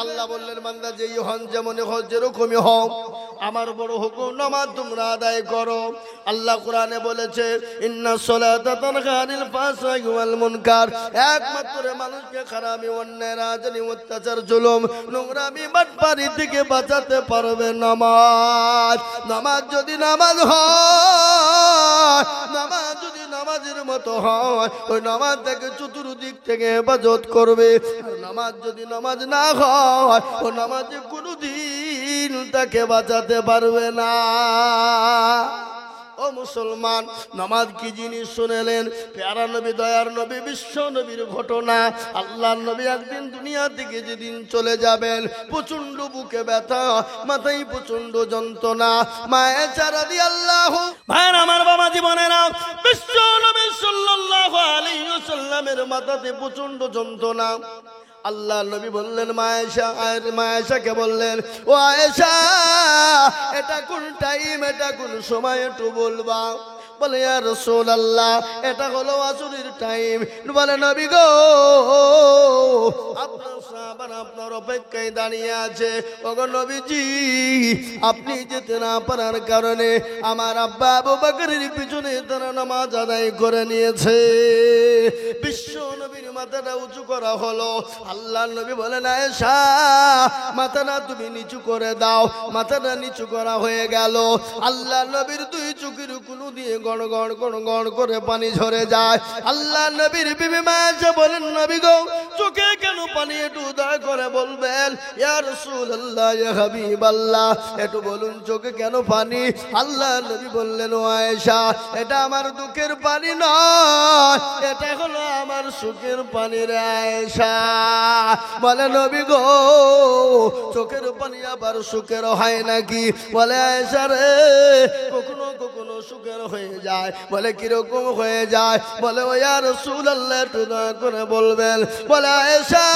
আল্লাহ বললেন বান্দা যেই হন যেমন হও যেরকমই হও আমার বড় হুকুম নামাজ তোমরা আদায় করো। আল্লাহ কোরআনে বলেছে ইন্নাস সালাতা তানহা আনিল ফাহশাই ওয়াল মুনকার, একমাত্র মানুষকে খারাপি অন্যায় রাজনী অত্যাচার জুলুম নোংরামি বাটপারি থেকে বাঁচাতে পারবে নামাজ। নামাজ যদি নামাজ হয়, নামাজ যদি নামাজের মতো হয়, ওই নামাজ থেকে চতুর্দিক থেকে হেফাজত করবে। আর নামাজ যদি নামাজ না হয়, ও নামাজে কোনোদিন তাকে বাঁচাতে পারবে না। ও মুসলমান, নামাজ কি জিনিস শুনেলেন? প্যারা নবী, দয়ার নবী, বিশ্ব নবীর ঘটনা। আল্লাহর নবী একদিন দুনিয়া থেকে যেদিন চলে যাবেন, প্রচন্ড বুকে ব্যথা, মাথায় প্রচন্ড যন্ত্রণা। মায়েশা রাদিয়াল্লাহু, ভাইয়ের আমার বাবা জীবনেরা, বিশ্ব নবী সাল্লাল্লাহু আলাইহি ওয়াসাল্লামের মাথাতে প্রচন্ড যন্ত্রণা। আল্লাহ নবী বললেন মায়েশা, আর মায়েশাকে বললেন ও আয়েশা এটা কোন টাইম, এটা কোন সময় একটু বলবা? বলে ইয়া রাসূলুল্লাহ এটা হলো আসরের টাইম। বলে নবী গো আপনার সাহাবারা আপনার অপেক্ষায় দাঁড়িয়ে আছে। ওগো নবীজি আপনি যেতে না পারার কারণে আমার আব্বা আবু বকরের পিছনে তারা নামাজ আদায় করে নিয়েছে। বিশ্ব নবীর মাথাটা উঁচু করা হলো। আল্লাহ নবী বলেন আয়েশা মাথাটা তুমি নিচু করে দাও। মাথাটা নিচু করা হয়ে গেল। আল্লাহ নবীর দুই চোখের কুলু দিয়ে গড় গড় গড় গড় করে পানি ঝরে যায়। আল্লাহ নবীর বিবি মায়েশা বলেন নবী গো চোখে কেন পানি, একটু দয়া করে বলবেন। ইয়া রাসূলুল্লাহ ইয়া হাবিবাল্লাহ একটু বলুন চোখে কেন পানি? আল্লাহ নবী বললেন ও আয়েশা এটা আমার দুঃখের পানি নয়, এটা হলো আমার সুখের পানি রে আয়েশা। বলে নবী গো চোখের পানি আবার সুখের হয় নাকি? বলে আয়েশা রে কখনো কখনো সুখের হয়ে যায়। বলে কিরকম হয়ে যায়? বলে ও ইয়া রাসূলুল্লাহ একটু দয়া করে বলবেন। বলে আয়েশা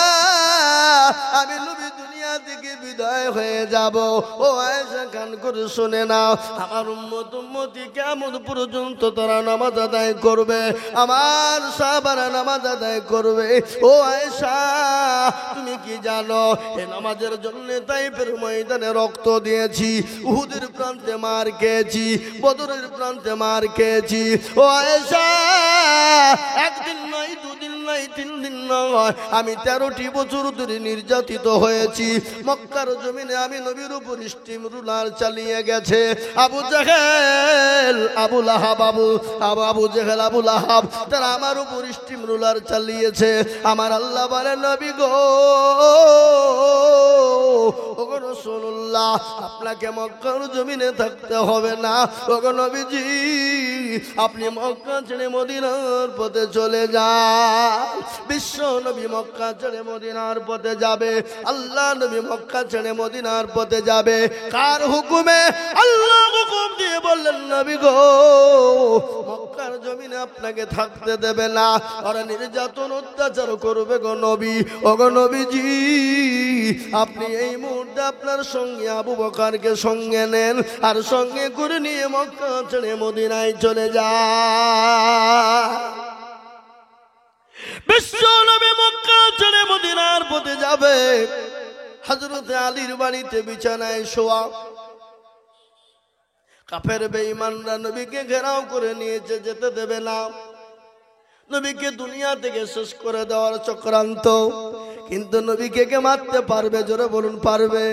আমি নবী দুনিয়া থেকে বিদায় হয়ে যাব। ও আয়েশা কান করে শুনে নাও, আমার উম্মত উম্মতি কিয়ামত পর্যন্ত তারা নামাজ আদায় করবে, আমার সাহাবারা নামাজ আদায় করবে। ও আয়েশা তুমি কি জানো এই নামাজের জন্য তাইফের ময়দানে রক্ত দিয়েছি, উহুদের প্রান্তে মার খেয়েছি, বদরের প্রান্তে মার খেয়েছি। ও আয়েশা একদিন নয়, দুদিন নয়, 3 দিন নয়, আমি 13টি বছর ধরে নির্যাতিত হয়েছি। মক্কার জমিনে আমি নবীর উপর স্টিম রুলার চালিয়ে গেছে আবু জাহেল, আবু লাহাব, আবু জাহেল, আবু লাহাব, তারা আমার উপর স্টিম রুলার চালিয়েছে। আমার আল্লাহ বলে নবী গো ওগো রাসূলুল্লাহ আপনাকে মক্কার জমিনে থাকতে হবে না। ওগো নবীজি আপনি মক্কা ছেড়ে মদিনার পথে চলে যান। বিশ্ব নবী মক্কা ছেড়ে মদিনার পথে যাবে। আল্লাহ নবী মক্কা ছেড়ে মদিনার পথে যাবে কার হুকুমে? আল্লাহ হুকুম দিয়ে বললেন নবী গো মক্কার জমিনে আপনাকে থাকতে দেবে না, ওরা নির্যাতন অত্যাচার করবে গো নবী। ওগো নবীজি আপনি এই মুহূর্তে আপনার সঙ্গে আবু বকরকে সঙ্গে নেন, আর সঙ্গে করে নিয়ে মক্কা ছেড়ে মদিনায় চলে যান। বিশ্ব নবী মক্কা ছেড়ে মদিনার পথে যাবে। হযরত আলীর বাড়িতে বিছানায় শোয়া কাফের বেঈমানরা নবীকে ঘেরাও করে নিয়েছে, যেতে দেবে না। নবীকে দুনিয়া থেকে শেষ করে দেওয়ার চক্রান্ত। কিন্তু নবীকে কে মারতে পারবে? জোরে বলুন পারবে?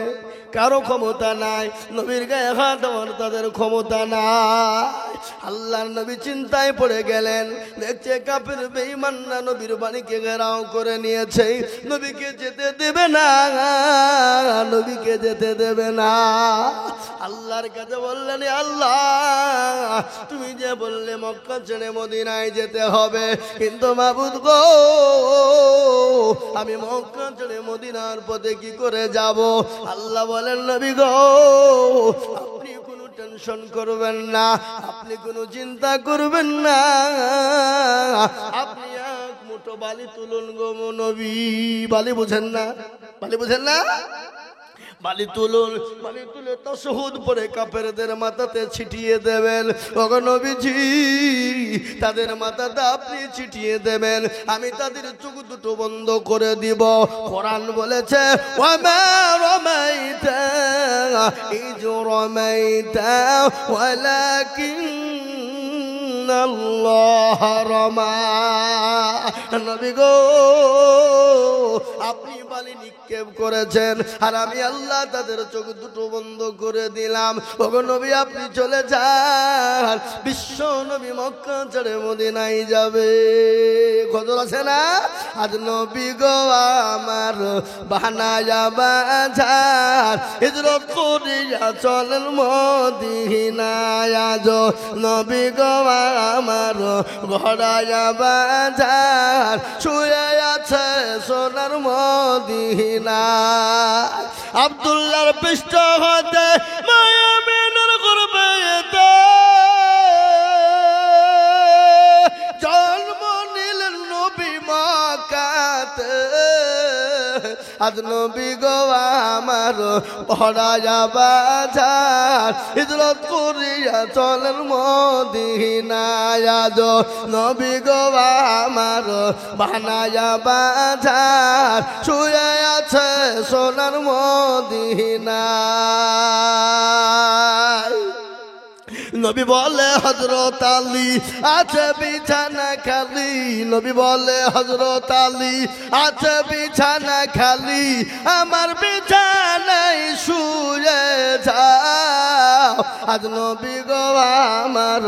কারো ক্ষমতা নাই। নবীর গায়ে হাত দেওয়ার তাদের ক্ষমতা নাই। আল্লাহর নবী চিন্তায় পড়ে গেলেন, দেখছে কাফের বেঈমানরা নবীর বাড়িকে ঘেরাও করে নিয়েছে, নবীকে যেতে দেবে না, নবীকে যেতে দেবে না। আল্লাহর কাছে বললেন আল্লাহ তুমি যে বললে মক্কা ছেড়ে মদিনায় যেতে হবে, কিন্তু মাবুদ গো আমি মক্কা ছেড়ে মদিনার পথে কি করে যাব? আল্লাহ বলেন নবী গো আপনি কোনো টেনশন করবেন না, আপনি কোনো চিন্তা করবেন না, আপনি এক মুঠো বালি তুলুন গো নবী। বালি বুঝেন না? বালি বুঝেন না? বালি তুলুন, বালি তুলে তাশহুদ পরে কাফেরদের মাথাতে ছিটিয়ে দেবেন। ওগো নবীজি, তাদের মাথাতে আপনি ছিটিয়ে দেবেন, আমি তাদের চোখ দুটো বন্ধ করে দিব। কোরআন বলেছে ওয়ামা রামাইতা ইয রামাইতা ওয়ালাকিন্নাল্লাহ রামা। নবী গো, আপনি বালি নিক্ষেপ করেছেন আর আমি আল্লাহ তাদের চোখ দুটো বন্ধ করে দিলাম। ওগো নবী, আপনি চলে যান। বিশ্ব নবী মক্কা ছেড়ে মদিনায় যাবে। খবর আছে না? আজ নবী গো আমার বানায়া বাজার হিজরত করিয়া চলেন মদিনায়। আজ নবী গো আমার ঘোড়ায়া বাজার শুয়ে আছে সোনার মদিনায়। আব্দুল্লাহর পৃষ্ঠ হতে মায়া মেনর করবে জন্ম নিলেন নবী মক্কাতে। আজ নবী গো আমার ভরায়া বাজার হিজরত করিয়া চলেন মদিনায়। আজ নবী গো আমার বানায়া বাজার শুয়ে আছে সোনার মদিনায়। নবী বলে হযরত আলী আছে বিছানা খালি। নবী বলে হযরত আলী আছে বিছানা খালি, আমার বিছানায় শুয়ে যাও। আজ নবী গো আমার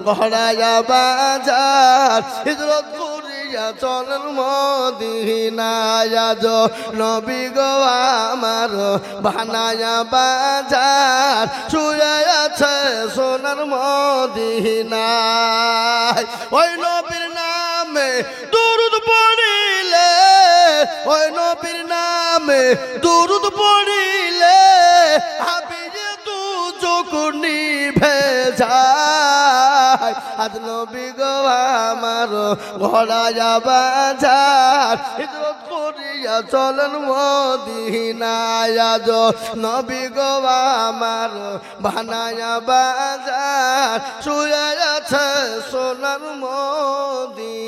ঘোড়ায়া বাজার হিজরত করিয়া চলেন মদিনায়। আজ নবী গো আমার বানায়া বাজার শুয়ে আছে সোনার মদিনায়। ওই নবীর নামে দুরূদ পড়িলে, ওই নবীর নামে দুরূদ পড়িলে হাবিবে দু চোখ নিভে যায়। আজ নবী গো আমার ঘোড়ায়া বাজার হিজরত করিয়া চলেন মদিনায়। আজ নবী গো আমার বানায়া বাজার শুয়ে আছে সোনার মদিনায়।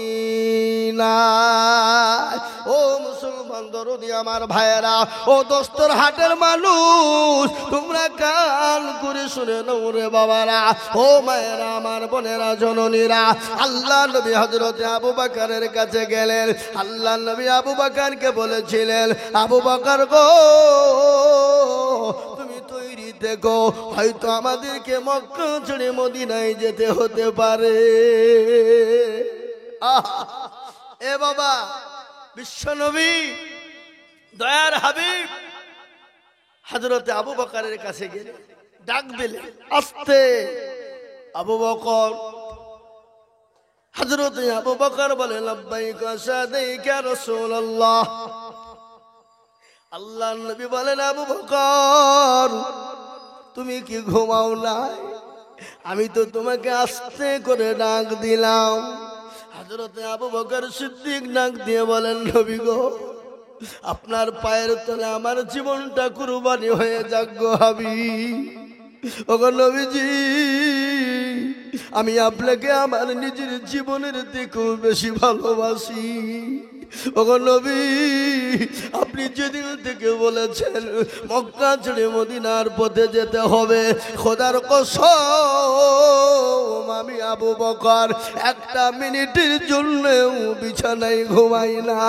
ও মুসলমান দরদি আমার ভাইয়েরা, ও দোস্তর হাটের মানুষ, তোমরা কান করে শুনে নাও রে বাবারা, ও মায়েরা, আমার বোনেরা, জননীরা। আল্লাহ নবী হযরতে আবু বকরের কাছে গেলেন। আল্লাহ নবী আবু বকরকে বলেছিলেন, আবু বকর গো, তুমি তৈরি দেখো, হয়তো আমাদেরকে মক্কা ছেড়ে মদিনায় যেতে হতে পারে। এ বাবা, বিশ্ব নবী দয়ার হাবিব হযরতে আবু বকরের কাছে গেলে ডাক দিলেন আস্তে, আবু বকর। হযরতে আবু বকর বলে লব্বাইকা সাদাইকা রাসূলুল্লাহ। আল্লাহর নবী বলেন, আবু বকর, তুমি কি ঘুমাও নাই? আমি তো তোমাকে আস্তে করে ডাক দিলাম। হযরতে আবু বকর সিদ্দিক ডাক দিয়ে বলেন, নবী গো, আপনার পায়ের তলে আমার জীবনটা কুরবানি হয়ে যাক গো হাবিব। ওগো নবীজি, আমি আপনাকে আমার নিজের জীবনের থেকেও বেশি ভালোবাসি। ওগো নবী, আপনি যেদিন থেকে বলেছেন মক্কা ছেড়ে মদিনার পথে যেতে হবে, খোদার কসম আমি আবু বকর একটা মিনিটের জন্যও বিছানায় ঘুমাই না।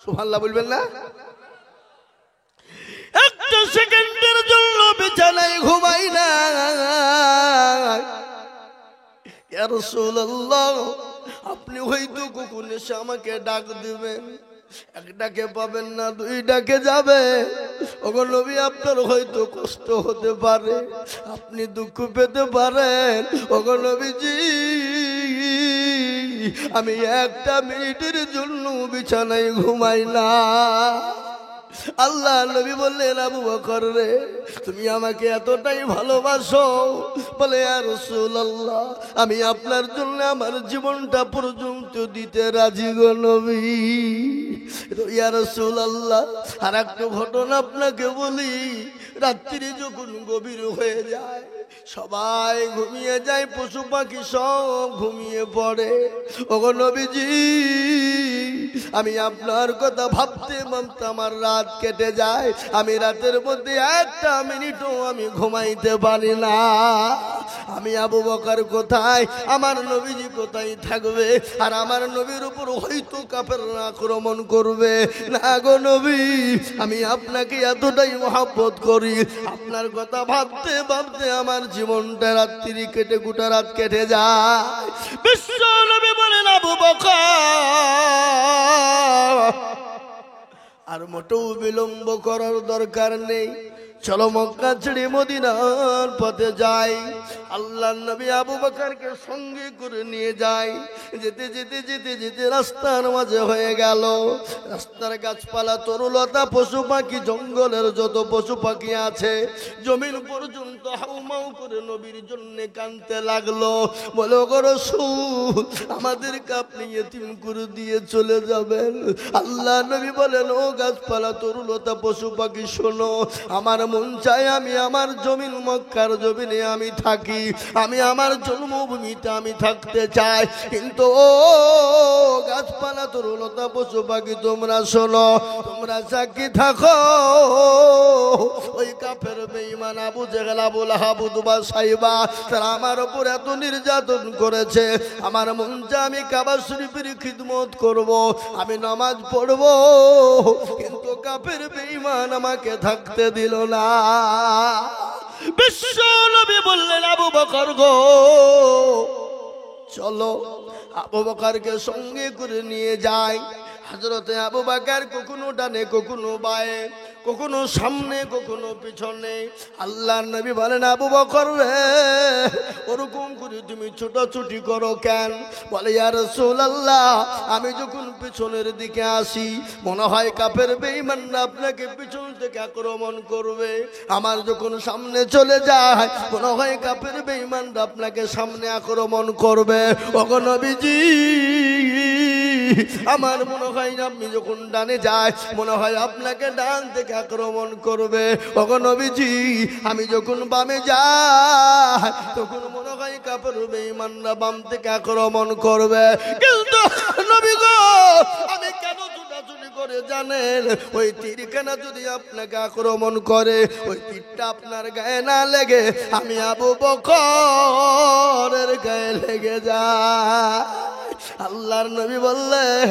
সুবহানাল্লাহ বলবেন না? একটা সেকেন্ডের জন্য বিছানায় ঘুমাই না। ইয়া রাসূলুল্লাহ, আপনি হয়তো কখন এসে আমাকে ডাক দিবেন, এক ডাকে পাবেন না, দুই ডাকে যাবে। ওগো নবী, আপনার হয়তো কষ্ট হতে পারে, আপনি দুঃখ পেতে পারেন। ওগো নবীজি, আমি একটা মিনিটের জন্য বিছানায় ঘুমাই না। আল্লাহ নবী বললেন, আবু বকর রে, তুমি আমাকে এতটাই ভালোবাসো? বলে, ইয়া রাসূলুল্লাহ, আমি আপনার জন্য আমার জীবনটা পর্যন্ত দিতে রাজি গো নবী। ইয়া রাসূলুল্লাহ, আর একটা ঘটনা আপনাকে বলি। রাত্রি যখন গভীর হয়ে যায়, সবাই ঘুমিয়ে যায়, পশু পাখি সব ঘুমিয়ে পড়ে। ওগো নবীজি, আমি আপনার কথা ভাবতে ভাবতে আমার রাত কেটে যায়। আমি রাতের মধ্যে একটা মিনিটও আমি ঘুমাইতে পারি না। আমি আবু বকর কোথায়, আমার নবীজি কোথায় থাকবে? আর আমার নবীর উপর হয়তো কাফেররা আক্রমণ করবে। না গো নবী, আমি আপনাকে এতটাই মহব্বত করি, আপনার কথা ভাবতে ভাবতে আমার জীবনটা রাত্রি কেটে গোটা রাত কেটে যায়। বিশ্ব নবী বলেন, আবু বকর, আর মোটেও বিলম্ব করার দরকার নেই, চলো মক্কা ছেড়ে মদিনার পথে যাই। আল্লাহ নবী আবু বকরকে সঙ্গে করে নিয়ে যায়। যেতে যেতে যেতে যেতে রাস্তার মাঝে হয়ে গেল। রাস্তার গাছপালা, তরুলতা, পশু পাখি, জঙ্গলের যত পশু পাখি আছে জমিন পর্যন্ত হাউমাউ করে নবীর জন্য কাঁদতে লাগলো। বলো গো রাসূল, আমাদেরকে আপনি ইতিম করে দিয়ে চলে যাবেন? আল্লাহ নবী বলেন, ও গাছপালা, তরুলতা, পশু পাখি, শোনো, আমার মন চায় আমি আমার জমিন মক্কার জমিনে আমি থাকি, আমি আমার জন্মভূমিতে আমি থাকতে চাই। কিন্তু ও গাছপালা, তরুলতা, পশু পাখি, তোমরা শোনো, তোমরা সাক্ষী থাকো, ওই কাফের বেঈমান আবু জেহেল, আবু লাহাব, উতবা, সাইবা, তারা আমার উপর এত নির্যাতন করেছে। আমার মন চায় আমি কাবা শরীফের খিদমত করব, আমি নামাজ পড়ব, কিন্তু কাফের বেঈমান আমাকে থাকতে দিল না। বিশ্ব নবী বললেন, আবু বকর গো, চলো। আবু বকরকে সঙ্গে করে নিয়ে যায়। হযরতে আবু বকর কখনো ডানে, কখনো বায়ে, কখনো সামনে, কখনো পিছনে। আল্লাহর নবী বলেন, আবু বকর রে, ওরকম করে তুমি ছোটাছুটি করো কেন? বলে, ইয়া রাসূলুল্লাহ, আমি যখন পিছনের দিকে আসি মনে হয় কাফের বেঈমানরা আপনাকে পিছন থেকে আক্রমণ করবে। আমার যখন সামনে চলে যায় মনে হয় কাফের বেঈমানরা আপনাকে সামনে আক্রমণ করবে। ওগো নবীজি, আমার মনে হয় আপনি যখন ডানে যায় মনে হয় আপনাকে ডান থেকে আক্রমণ করবে। ওগো নবীজি, আমি যখন বামে যাই তখন মনে হয় কাফের বেঈমানরা বাম থেকে আক্রমণ করবে। কিন্তু নবী গো, আমি কেন ছুটাছুটি করে জানেন? ওই তীরখানা যদি আপনাকে আক্রমণ করে, ওই তীরটা আপনার গায়ে না লেগে আমি আবু বকরের গায়ে লেগে যায়। আল্লাহর নবী বললেন,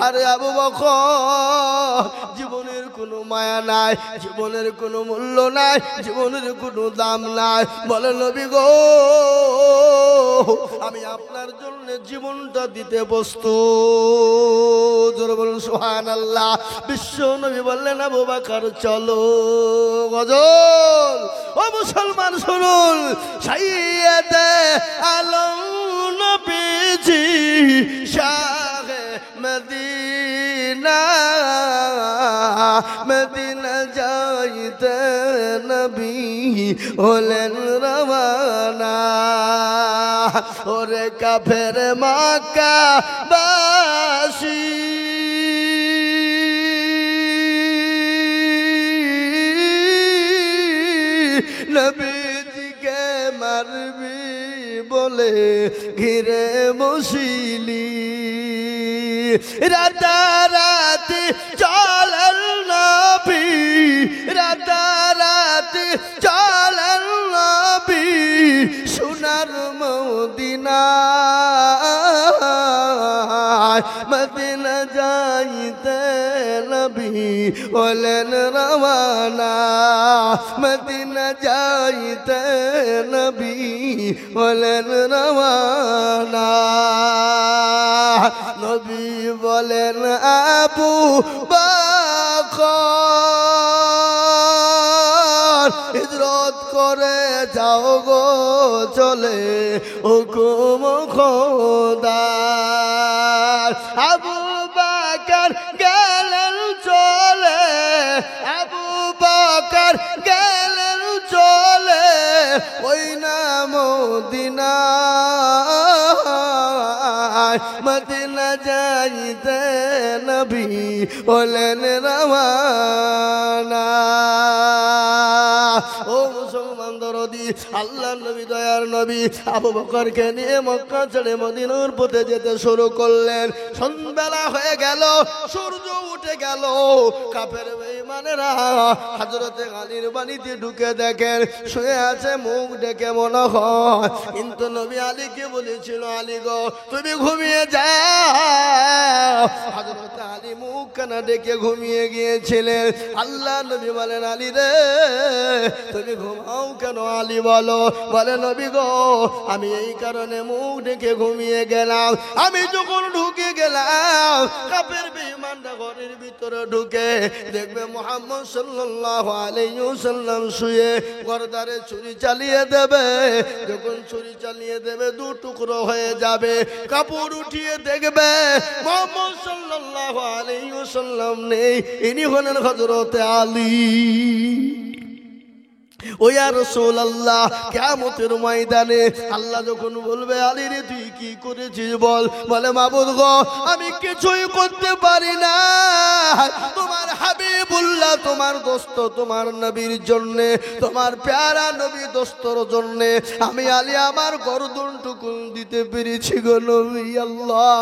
আরে আবু বকর, জীবনের কোনো মায়া নাই, জীবনের কোনো মূল্য নাই, জীবনের কোনো দাম নাই। বলে, নবী গো, আমি আপনার জন্য জীবনটা দিতে প্রস্তুত। জোরে বলুন সুবহানাল্লাহ। বিশ্ব নবী বললেন, আবু বকর চলো। গজল, ও মুসলমান শুনুন, সাইয়েদে আলম নবীজি শাহে মদিনা, মদিনা যাইতে নবী হলেন রওয়ানা। ওরে কাফের মক্কা বাসী, নবীজিকে মারবি বলে ঘিরে বসিলি। রাতারাতি চলেন নবী, রাতারাতি চলেন নবী সোনার মদিনায়। মদিনা যাইতে নবী হলেন রওয়ানা, মদিনা যাইতে নবী হলেন রওয়ানা। নবী বলেন, আবু বকর হিজরত করে যাও গো চলে, হুকুম খোদার। আবু বকর গেলেন চলে, মদিনায় মদিনা যাইতে নবী হলেন রওয়ানা। ও মুসলমান দরদি, আল্লাহ নবী দয়ার নবী আবু বকরকে নিয়ে মক্কা ছেড়ে মদিনার পথে যেতে শুরু করলেন। সন্ধ্যাবেলা হয়ে গেল, সূর্য উঠে গেল। কাফের বেঈমানেরা হযরতে আলীর বাড়িতে ঢুকে দেখেন শুয়ে আছে, মুখ ডেকে মনে হয়। কিন্তু নবী আলীকে বলেছিল, আলী গো তুমি ঘুমিয়ে যাও। হযরতে আলী মুখ কানা ডেকে ঘুমিয়ে গিয়েছিলেন। আল্লাহ নবী বলেন, আলী রে তুমি ঘুমাও কেন? আলী বলে নবী গো আমি এই কারণে মুখ ডেকে ঘুমিয়ে গেলাম। আমি যখন ঢুকে গেলাম কাফের বেঈমানরা ঘরের ভিতরে ঢুকে দেখবে মুহাম্মদ সাল্লাল্লাহু আলাইহি ওয়াসাল্লাম শুয়ে গর্দারে ছুরি চালিয়ে দেবে। যখন ছুরি চালিয়ে দেবে দু টুকরো হয়ে যাবে। কাপড় উঠিয়ে দেখবে মুহাম্মদ সাল্লাল্লাহু আলাইহি ওয়াসাল্লাম নেই, ইনি হলেন হযরতে আলী। ও ইয়া রাসূলুল্লাহ, কিয়ামতের ময়দানে আল্লাহ যখন বলবে আলী রে তুই কি করেছিস বল, বলে মাবুদ গো আমি কিছুই করতে পারি না। তোমার হাবিবুল্লাহ তোমার দোস্ত তোমার নবীর জন্য, তোমার প্যারা নবী দোস্তর জন্য আমি আলী আমার গর্দনটুকু দিতে পেরেছি গো নবী। আল্লাহ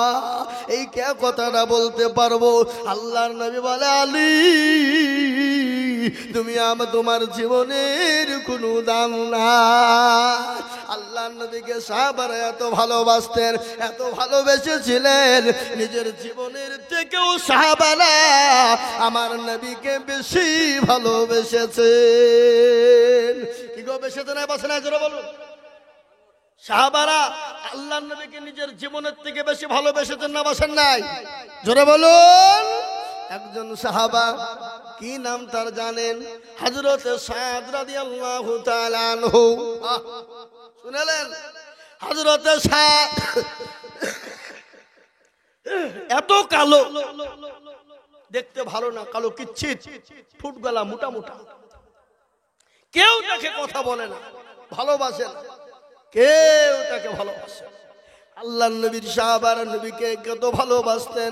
এই কে কথাটা বলতে পারবো? আল্লাহর নবী বলে আলী তুমি তোমার জীবনের কোনো দাম না। আল্লাহ নবীকে সাহাবারা এত ভালোবাসতেন, এত ভালোবেসেছিলেন, নিজের জীবনের থেকেও সাহাবারা আমার নবীকে বেশি ভালোবেসেছেন। কি গো বেসেছেন না বাসে না জোরে বলুন? সাহাবারা আল্লাহ নবীকে নিজের জীবনের থেকে বেশি ভালোবেসেছেন না বাসেন নাই? জোরে বলুন। একজন সাহাবা, কি নাম তার জানেন? হযরত সাদ রাদিয়াল্লাহু তাআলা আনহু। শুনলেন? হযরত সাদ এত কালো, দেখতে ভালো না, কালো কিচ্ছিত, ফুটগলা মোটা মোটা, কেউ তাকে কথা বলে না, ভালোবাসে না, কেউ তাকে ভালোবাসে। আল্লাহ নবীর সাহাবারা নবীকে কত ভালোবাসতেন,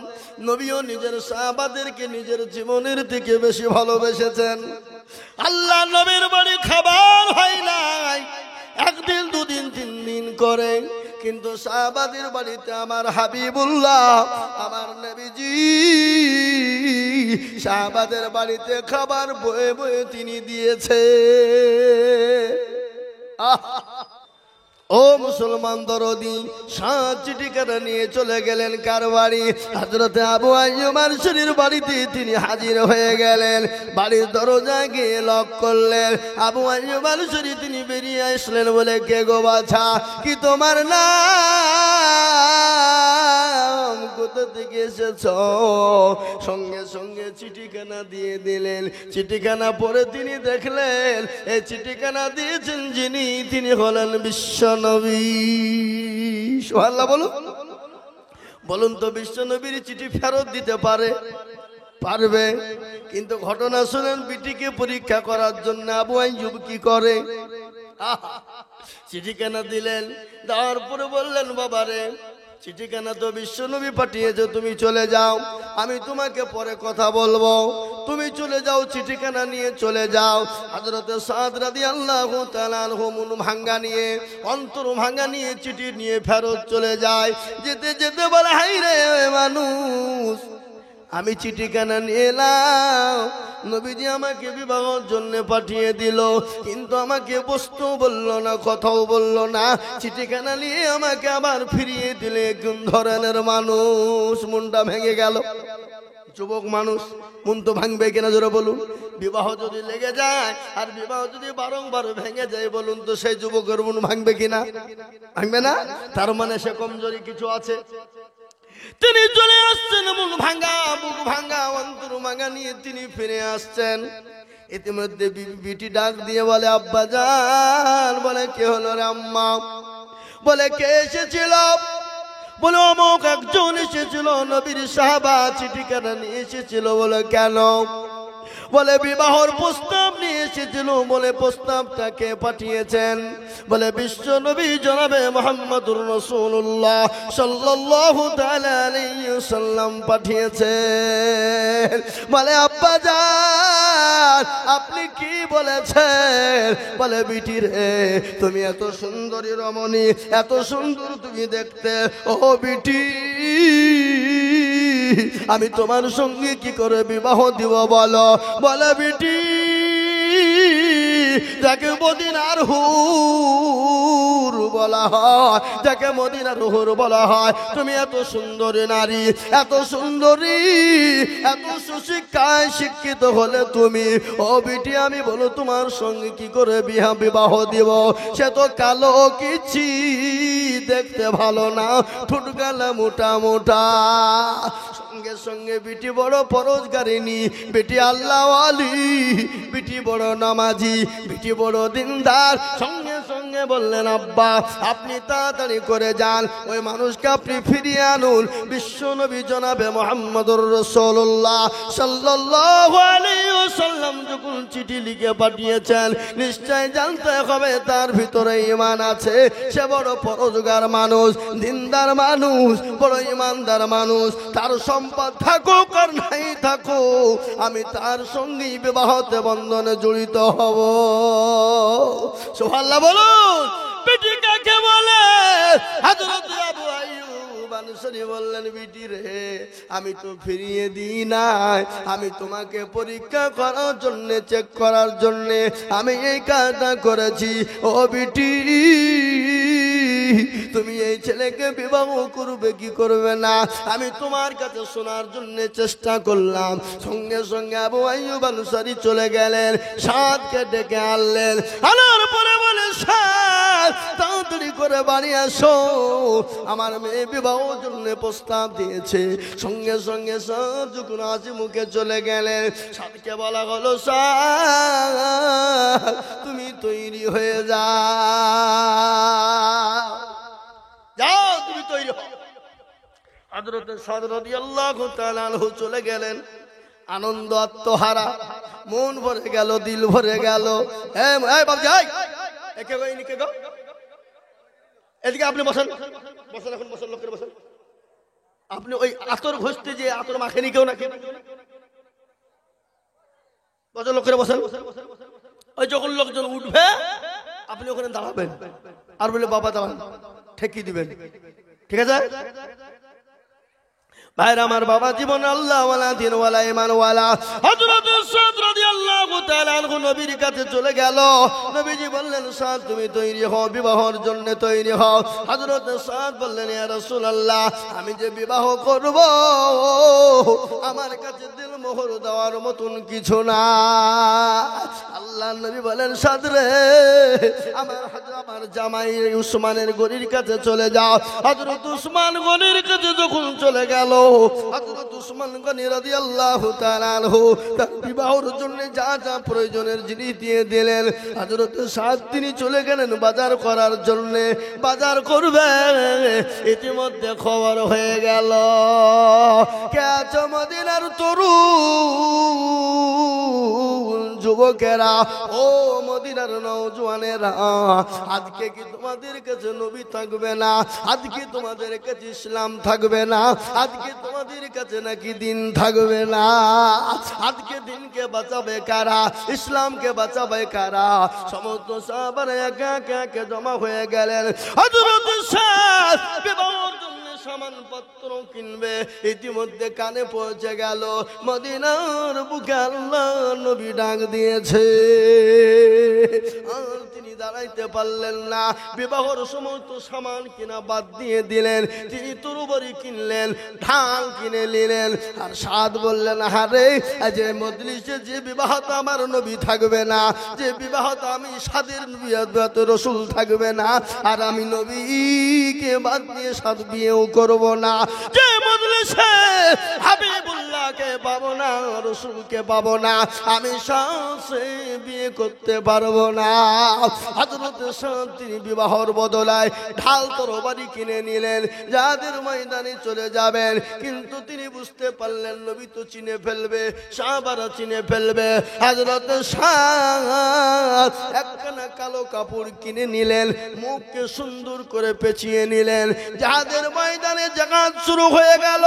নবীও নিজের সাহাবাদেরকে নিজের জীবনের থেকে বেশি ভালোবেসেছেন। আল্লাহ নবীর বাড়ি খাবার হয় নাই, একদিন দুদিন তিন দিন করে, কিন্তু সাহাবাদের বাড়িতে আমার হাবিবুল্লাহ আমার নবীজি সাহাবাদের বাড়িতে খাবার বয়ে বয়ে তিনি দিয়েছে। ও মুসলমান দরদি, সাত চিঠিখানা নিয়ে চলে গেলেন কার বাড়ি? হযরতে আবু আইয়ুব আনসারীর বাড়িতে তিনি হাজির হয়ে গেলেন। বাড়ির দরজা গিয়ে লক করলেন। আবু আইয়ুব আনসারী তিনি বেরিয়ে আসলেন, বলে কে গো বাছা, কি তোমার নাম, কোথা থেকে এসেছ? সঙ্গে সঙ্গে চিঠিখানা দিয়ে দিলেন। চিঠিখানা পড়ে তিনি দেখলেন এই চিঠিখানা দিয়েছেন যিনি, তিনি হলেন বিশ্ব নবী। সুবহানাল্লাহ বলুন। বলুন তো বিশ্ব নবীর চিঠি ফেরত দিতে পারবে? কিন্তু ঘটনা শুনেন, বিটিকে পরীক্ষা করার জন্য আবু আইয়ুব কি করে, চিঠিখানা দিলেন। দেওয়ার পরে বললেন, বাবারে চিঠিখানা তো বিশ্ব নবী পাঠিয়েছে, তুমি চলে যাও, আমি তোমাকে পরে কথা বলবো, তুমি চলে যাও, চিঠিখানা নিয়ে চলে যাও। হযরতে সাদ রাদিয়াল্লাহু তাআলা আনহু মন ভাঙ্গা নিয়ে, অন্তর ভাঙ্গা নিয়ে চিঠি নিয়ে ফেরত চলে যায়। যেতে যেতে বলে, হাই রে মানুষ, আমি চিঠিখানা নিয়ে এলাম, নবীজি আমাকে বিবাহের জন্য পাঠিয়ে দিল, কিন্তু আমাকে বসতে বললো না, কথাও বললো না, চিঠিখানা নিয়ে আমাকে আবার ফিরিয়ে দিলে। কোন ধরনের মানুষ? মনটা ভেঙে গেল। যুবক মানুষ, মন তো ভাঙবে কিনা জোরে বলুন? বিবাহ যদি লেগে যায় আর বিবাহ যদি বারংবার ভেঙে যায়, বলুন তো সেই যুবকের মন ভাঙবে কিনা? ভাঙবে না? তার মানে সে কমজোরি কিছু আছে। তিনি চলে আসছেন মন ভাঙ্গা, বুক ভাঙ্গা, অন্তর ভাঙ্গা নিয়ে তিনি ফিরে আসছেন। ইতিমধ্যে বিটি ডাক দিয়ে বলে, আব্বা জান। বলে কে হলো রে আম্মা? বলে কে এসেছিল? বলে অমুক একজন এসেছিল, নবীর সাহাবা, চিঠিখানা নিয়ে এসেছিল। বলে কেন? বলে বিবাহর প্রস্তাব নিয়ে এসেছিল বলে প্রস্তাবটাকে পাঠিয়েছেন? বলে বিশ্ব নবী জনাবে মুহাম্মদুর রাসূলুল্লাহ সাল্লাল্লাহু তাআলা আলাইহি ওয়াসাল্লাম পাঠিয়েছেন। বলে আব্বা জান আপনি কি বলেছেন? বলে বিটি রে, তুমি এত সুন্দরী রমণী, এত সুন্দর তুমি দেখতে, ও বিটি আমি তোমার সঙ্গে কি করে বিবাহ দিব বলো? বলে বিটি যাকে মদিনার হুর বলা হয়, যাকে মদিনার হুর বলা হয়, তুমি এত সুন্দরী নারী, এত সুন্দরী, এত সুশিক্ষায় শিক্ষিত হলে তুমি, ও বিটি আমি বলো তোমার সঙ্গে কি করে বিবাহ দিব? সে তো কালো কিছি, দেখতে ভালো না, ঠোঁট গালা মোটা মোটা। সঙ্গে সঙ্গে বিটি বড় পরোজগারিনী, বিটি আল্লাহওয়ালি, বিটি বড় নামাজি, বিটি বড় দিনদার। সঙ্গে সঙ্গে বললেন আব্বা আপনি তাড়াতাড়ি করে যান, ওই মানুষকে আপনি ফিরিয়ে আনুন। বিশ্ব নবী জনাবে মুহাম্মদুর রাসূলুল্লাহ সাল্লাল্লাহু আলাইহি ওয়াসাল্লাম যখন চিঠি লিখে পাঠিয়েছেন, নিশ্চয় জানতে হবে তার ভিতরে ঈমান আছে, সে বড় পরোজগার মানুষ, দিনদার মানুষ, বড় ঈমানদার মানুষ। তার সম্পদ থাকুক আর নাই থাকুক, আমি তার সঙ্গেই বিবাহতে বন্ধনে জড়িত হব। সুবহানাল্লাহ বলুন। বিটি কাকে বলে? হযরত আবু আইয়ুব আনসারী বললেন বিটি রে আমি তো ফিরিয়ে দিই নাই, আমি তোমাকে পরীক্ষা করার জন্য, চেক করার জন্য আমি এই কাজটা করেছি। ও বিটি তুমি এই ছেলেকে বিবাহ করবে কি করবে না আমি তোমার কাছে শোনার জন্য চেষ্টা করলাম। সঙ্গে সঙ্গে আবু আইয়ুব আনসারী চলে গেলেন, সাদকে ডেকে আনলেন। আনার পরে বলে সাদ তাড়াতাড়ি করে বাড়ি আসো, আমার মেয়ে বিবাহের জন্য প্রস্তাব দিয়েছে। সঙ্গে সঙ্গে সাদ যখন হাসি মুখে চলে গেলেন, সাদকে বলা হলো সাদ তুমি তৈরি হয়ে যাও, তুমি তৈরি হও। হযরত সাদ রাদিয়াল্লাহু তাআলা আনহু চলে গেলেন, আনন্দ আত্মহারা, মন ভরে গেল, দিল ভরে গেল। এই বাবজি একে গো ইনি কে গো, এদিকে আপনি বসেন, বসেন এখন বসেন, লোকের বসেন। আপনি ওই আতর ঘষতে যে আতর মাখেনি কেউ নাকি? বসেন লোকের বসেন। ওই যখন লোকজন উঠবে আপনি ওখানে দাঁড়াবেন আর বলে বাবা দাঁড়ান, ঠেকিয়ে দিবেন, ঠিক আছে? ভাইরা আমার, বাবা জীবন আল্লাহ ওয়ালা দিন ওয়ালা ঈমান ওয়ালা। হযরত সাদ রাদিয়াল্লাহু তাআলা আনহু নবীর কাছে চলে গেল। নবীজি বললেন সাদ তুমি তৈরি হও, বিবাহের জন্য তৈরি হও। হযরত সাদ বললেন ইয়া রাসূলুল্লাহ আমি যে বিবাহ করব আমার কাছে দিল মোহর দেওয়ার মতন কিছু না। আল্লাহ নবী বলেন সাদ রে আমার জামাই উসমানের গনির কাছে চলে যাও। হযরত উসমান গনির কাছে যখন চলে গেল, হযরত উসমান গনি রাদিয়াল্লাহু তাআলা আনহু তার বিবাহের জন্য যা যা প্রয়োজনের জিনিস দিয়ে দিলেন। হযরত সাদ তিনি চলে গেলেন বাজার করার জন্য, বাজার করবে। ইতিমধ্যে খবর হয়ে গেল কে আছো মদিনার তরুণ যুবকেরা, ও মদিনার নওজওয়ানেরা, আজকে কি তোমাদের কাছে নবী থাকবে না? আজকে তোমাদের কাছে ইসলাম থাকবে না? আজকে তোমাদের কাছে নাকি দিন থাকবে না? আজকে দিনকে বাঁচাবে কারা? ইসলামকে বাঁচাবে কারা? সমস্ত সাহাবারা একে একে জমা হয়ে গেলেন। হযরত সাদ বিবাহের জন্য সামানপত্র কিনবে। ইতিমধ্যে কানে পৌঁছে গেল মদিনার বুকে আল্লাহ নবী ডাক দিয়েছে। আর তিনি দাঁড়াইতে পারলেন না, বিবাহের সমস্ত সামান কিনা বাদ দিয়ে দিলেন। তিনি তরবারি কিনলেন, ঢাল কিনে নিলেন। আর সাদ বললেন আরে যে মজলিসে যে বিবাহটা আমার নবী থাকবে না, যে বিবাহটা আমি সাদের রসুল থাকবে না, আর আমি নবীকে বাদ দিয়ে সাদ বিয়েও করব না, যে বলেছে হাবিবুল্লাহকে পাবো না, রসুলকে পাবো না, আমি সাহসে বিয়ে করতে পারবো না। হযরত সাদ তিনি বিবাহর বদলায় ঢাল তরবারি কিনে নিলেন, যাদের ময়দানে চলে যাবেন। কিন্তু তিনি বুঝতে পারলেন নবী তো চিনে ফেলবে, সাহাবারা চিনে ফেলবে। হযরত সাদ একখানা কালো কাপড় কিনে নিলেন, মুখকে সুন্দর করে পেঁচিয়ে নিলেন। যাদের ময়দানে জাগাত শুরু হয়ে গেল,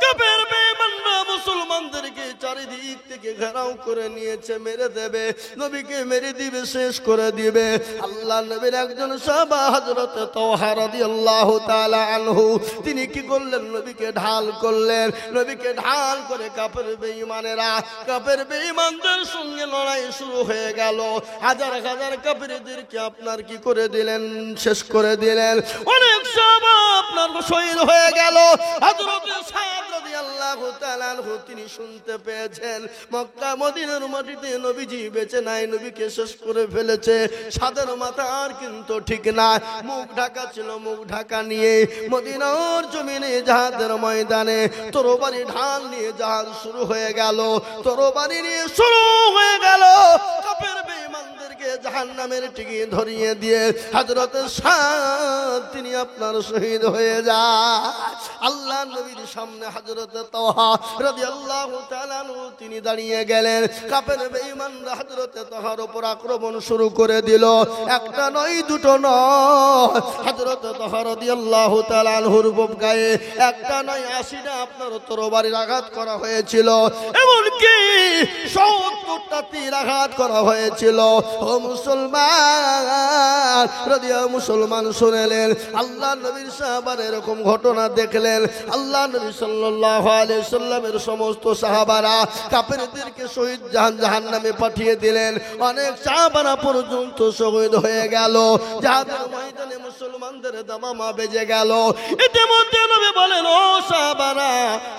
কাফের বেঈমানরা মুসলমানদেরকে চারিদিক থেকে ঘেরাও করে নিয়েছে, মেরে দেবে, নবীকে মেরে দিবে, শেষ করে দিবে। আল্লাহ নবীর একজন সাহাবা হযরত তাওহা রাদিয়াল্লাহু তাআলা আনহু, তিনি কি করলেন? নবীকে ঢাল করলেন। নবীকে ঢাল করে কাফের বেঈমানেরা, কাফের বেঈমানদের সঙ্গে লড়াই শুরু হয়ে গেল। হাজার হাজার কাফেরদেরকে আপনার কি করে দিলেন? শেষ করে দিলেন। অনেক সাহাবা আপনার শহীদ হয়ে গেল। হযরত সাদ রাদিয়াল্লাহু তাআলা আনহু তিনি শুনতে পেয়েছেন মক্কা মদিনার মাটিতে নবীজি বেঁচে নাই, নবীকে শেষ করে ফেলেছে। সাদের মাথা আর কিন্তু ঠিক না, মুখ ঢাকা ছিল, মুখ ঢাকা নিয়ে মদিনার জমিনে জাহাজের ময়দানে তরবারি ঢাল নিয়ে জাহাজ শুরু হয়ে গেল, তরবারি নিয়ে শুরু হয়ে গেল। কাফের বেঈমানদেরকে জাহান্নামের টিকি ধরিয়ে দিয়ে হযরত সাদ তিনি আপনার শহীদ হয়ে যায়। আল্লাহ নবীর সামনে হযরত তাওহা রাদিয়াল্লাহু তাআলা আনহু তিনি দাঁড়িয়ে গেলেন। কাফের বেঈমানরা হযরত তাওহার উপর আক্রমণ শুরু করে দিল। একটা নয়, দুটো নয়, হযরত তাওহা রাদিয়াল্লাহু তাআলা আনহুর গায়ে একটা নয় 80টা আপনার তরবারির আঘাত করা হয়েছিল, এমনকি 70টা তীর আঘাত করা হয়েছিল। ও মুসলমান, মুসলমান শুনেলেন, আল্লাহ নবীর সাহাবারা এরকম ঘটনা দেখলেন। আল্লাহ নবী সাল্লাল্লাহু আলাইহি সাল্লামের সমস্ত সাহাবারা কাফেরদেরকে শহীদ জাহান্নামে পাঠিয়ে দিলেন। অনেক সাহাবারা পর্যন্ত শহীদ হয়ে গেল। যাদের ময়দানে মুসলমানদের দামামা বেজে গেল। ইতিমধ্যে নবী বলেন, ও সাহাবারা,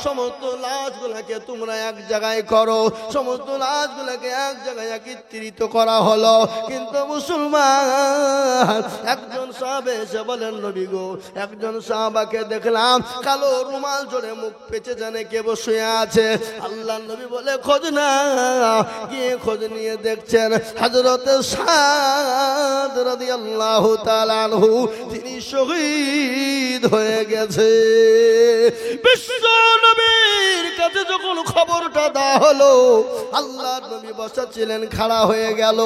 সমস্ত লাশগুলোকে তোমরা এক জায়গায় করো। সমস্ত লাশগুলোকে এক জায়গায় একত্রিত করা হলো। কিন্তু মুসলমান একজন সাহাবা এসে বলেন, নবী গো, একজন সাহাবাকে দেখলাম কালো রুমাল জড়ে মুখ পেঁচে জানে কে বসে আছে। আল্লাহ নবী বলে, খোঁজ না। গিয়ে খোঁজ নিয়ে দেখছেন হযরত সাদ রাদিয়াল্লাহু তাআলা আনহু তিনি শহীদ হয়ে গেছে। বিশ্ব নবীর কাছে যখন খবরটা দেওয়া হলো, আল্লাহ নবী বসা ছিলেন, খাড়া হয়ে গেল।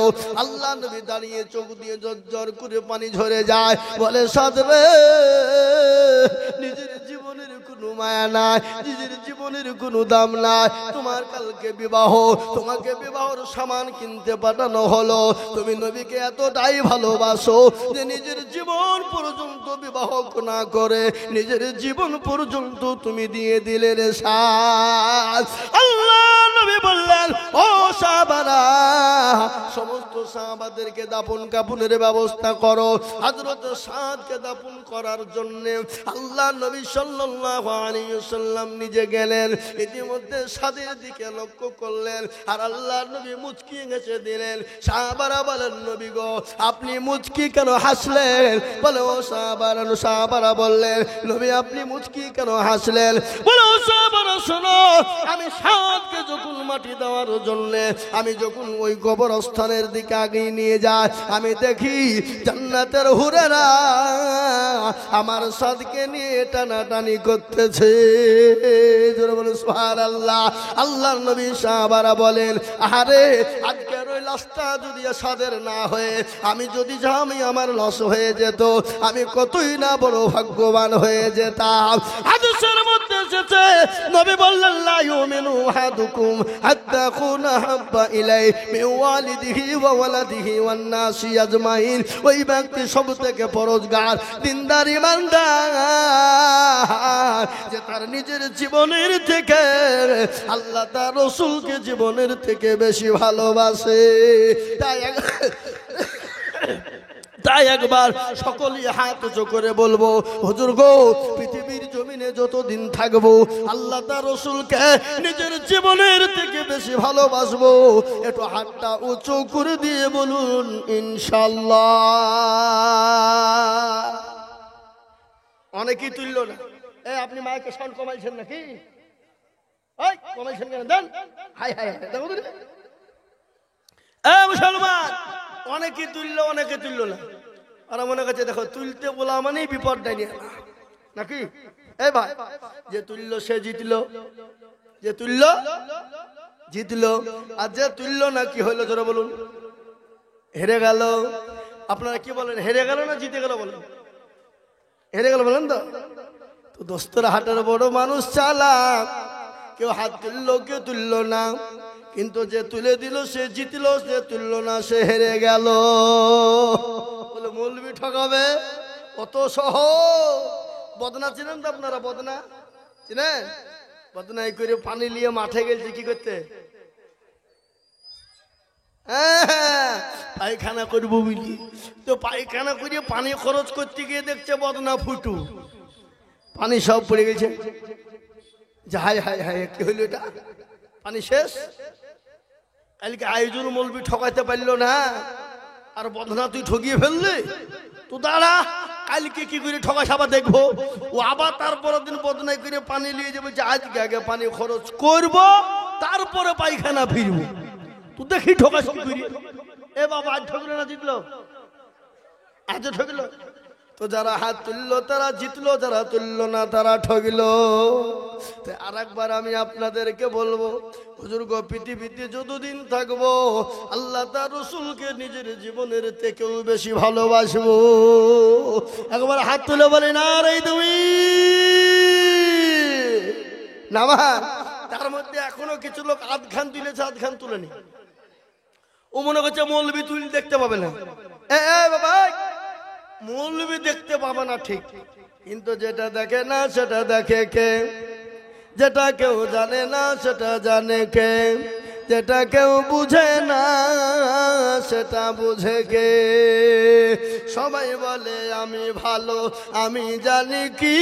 আল্লাহ নবী দাঁড়িয়ে চোখ দিয়ে ঝরঝর করে পানি ঝরে যায়। বলে, সাদ রে, নিজের জীবনের কোনো মায়া নাই, নিজের জীবনের কোনো দাম নাই। তোমার কালকে বিবাহ, তোমাকে বিবাহর সামান কিনতে পাঠানো হলো। তুমি নবীকে এতটাই ভালোবাসো যে নিজের জীবন পর্যন্ত বিবাহ না করে নিজের জীবন পর্যন্ত তুমি দিয়ে দিলে রে সাদ। আল্লাহ নবী বললেন, ও সাহাবারা, সমস্ত সাহাবাদেরকে দাফন কাফনের ব্যবস্থা করো। হযরত সাদকে দাফন করার জন্য আল্লাহ নবী সাল্লাল্লাহু আলাইহি ওয়াসাল্লাম নিজে গেলেন। ইতিমধ্যে সাদের দিকে লক্ষ্য করলেন, আর আল্লাহ নবী মুচকি হেসে দিলেন। সাহাবারা বলেন, নবী গো, আপনি মুচকি কেন হাসলেন? বলে, ও সাহাবারা বললেন, নবী আপনি মুচকি কেন হাসলেন? বলে, ও সাহাবারা শোনো, আমি সাদকে যখন মাটি দেওয়ার জন্য আমি যখন ওই কবরস্থানের দিকে আগিয়ে নিয়ে যাই, আমি দেখি জান্নাতের হুরেরা আমার সাদকে নিয়ে টানাটানি করতেছে। জোরে বলে সুবহানাল্লাহ। আল্লাহর নবী সাহাবারা বলেন, আরে আজকের ওই লাশটা যদি সাদের না হয়ে আমি যদি আমি আমার লস হয়ে যেত, আমি কতই না বড় ভাগ্যবান হয়ে যেতাম। হাদিসের মধ্যে এসেছে, নবী বললেন, লা ইউমিনু আহাদুকুম হাত্তা আকুনা হাব্বা ইলাই মিন ওয়ালিদিহি ওয়া ওয়ালাদিহি ওয়ান নাসি আজমাইন। ওই ব্যক্তি সবথেকে পরহেজগার, দিনদার, ইমানদার, যে তার নিজের জীবনের থেকে আল্লাহ তার রাসূলকে জীবনের থেকে বেশি ভালোবাসে। তাই একবার সকলেই হাত উঁচু করে বলবো, হুজুর গো, পৃথিবীর জমিনে যতদিন থাকবো আল্লাহ তার রাসূলকে নিজের জীবনের থেকে বেশি ভালোবাসবো। একটু হাতটা উঁচু করে দিয়ে বলুন ইনশাআল্লাহ। অনেকেই তুলল না, এই আপনি মাইকে সাউন্ড কমাইছেন নাকি? ওই কমাইছেন কেন? দেন। হাই হাই হাই, দেখো তো মুসলমান, অনেকে তুললো অনেকে তুললো না। আর মনে করছে দেখো তুলতে বলা মানেই বিপদ ডাইনি নাকি? এই ভাই, যে তুললো সে জিতলো, যে তুললো জিতলো, আর যে তুললো না কি হইলো জোরে বলুন? হেরে গেল। আপনারা কি বলেন, হেরে গেল না জিতে গেল বলেন? হেরে গেল বলেন তো? তো দোস্তরা হাটের বড় মানুষ চালাক, কেউ হাত তুললো কেউ তুললো না, কিন্তু যে তুলে দিল সে জিতলো, যে তুললো না সে হেরে গেল। বলে মৌলবি ঠকাবে অত সহজ? বদনা চিনেন তো আপনারা? বদনা চিনেন? বদনা এই করে পানি নিয়ে মাঠে গেছে কি করতে? পায়খানা করবো বুঝলি, তো পায়খানা করে পানি খরচ করতে গিয়ে দেখছে বদনা ফুটু, পানি সব পড়ে গেছে। হাই হাই হাই, কি হইল এটা? পানি শেষ। কালকে আয়োজন মৌলবি ঠকাইতে পারলো না, আর বদনা তুই ঠকিয়ে ফেললি। তো দাঁড়া, কালকে কি করে ঠকাস আবার দেখবো। ও আবার তারপরের দিন বদনাই করে পানি নিয়ে যাবে, যে আজকে আগে পানি খরচ করব তারপরে পায়খানা ফিরবো। তুই দেখি ঠকাস কি করি। এ বাবা, আজ ঠকলো না জিতলো? আজ ঠকলো। তো যারা হাত তুললো তারা জিতলো, যারা তুললো না তারা ঠকলো। আর একবার আমি আপনাদেরকে বলবো, হুজুর গো, পৃথিবীতে যতদিন থাকবো আল্লাহ তার রাসূলকে নিজের জীবনের থেকেও বেশি ভালোবাসবো। একবার হাত তুলে বলে না রে তুমি নামা। তার মধ্যে এখনো কিছু লোক আধখান তুলেছে, আধখান তুলেনি। ও মনে করছে মৌলবি তুল দেখতে পাবে না। বাবা, মৌলবি দেখতে পাবে না ঠিক, কিন্তু যেটা দেখে না সেটা দেখে কে? যেটা কেউ জানে না সেটা জানে কে? যেটা কেউ বুঝে না সেটা বুঝে কে? সবাই বলে আমি ভালো, আমি জানি কি,